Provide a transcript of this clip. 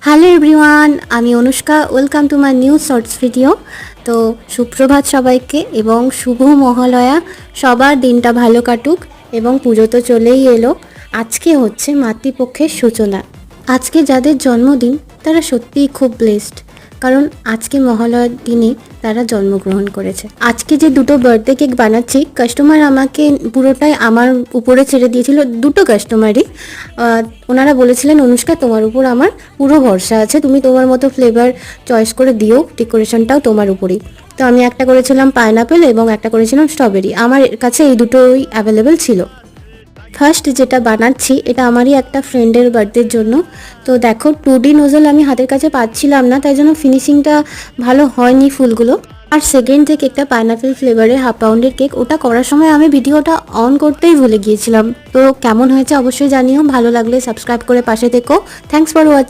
Hello everyone, আমি Anushka. Welcome to my new shorts video. তো সুপ্রভাত সবাইকে এবং শুভ মহালয়া। সবার দিনটা ভালো কাটুক এবং পুজো তো চলেই এলো। আজকে হচ্ছে মাতৃপক্ষের সূচনা। আজকে যাদের জন্মদিন তারা সত্যিই খুব ব্লেসড, কারণ আজকে মহালয়ার দিনে তারা জন্মগ্রহণ করেছে। আজকে যে দুটো বার্থডে কেক বানাচ্ছি, কাস্টমার আমাকে পুরোটাই আমার উপরে ছেড়ে দিয়েছিল। দুটো কাস্টমারই ওনারা বলেছিলেন, অনুষ্কা তোমার উপর আমার পুরো ভরসা আছে, তুমি তোমার মতো ফ্লেভার চয়েস করে দিও, ডেকোরেশনটাও তোমার উপরেই। তো আমি একটা করেছিলাম পাইনাপেল এবং একটা করেছিলাম স্ট্রবেরি। আমার কাছে এই দুটোই অ্যাভেলেবেল ছিল। ফার্স্ট যেটা বানাচ্ছি এটা আমারই একটা ফ্রেন্ডের বার্থডের জন্য। তো দেখো 2D নোজল আমি হাতের কাছে পাচ্ছিলাম না, তাই জন্য ফিনিশিংটা ভালো হয়নি ফুলগুলো। আর সেকেন্ড যে কেকটা পাইনাপেল ফ্লেভারের হাফ পাউন্ডের কেক, ওটা করার সময় আমি ভিডিওটা অন করতেই ভুলে গিয়েছিলাম। তো কেমন হয়েছে অবশ্যই জানিও, ভালো লাগলে সাবস্ক্রাইব করে পাশে থেকো। Thanks for watching.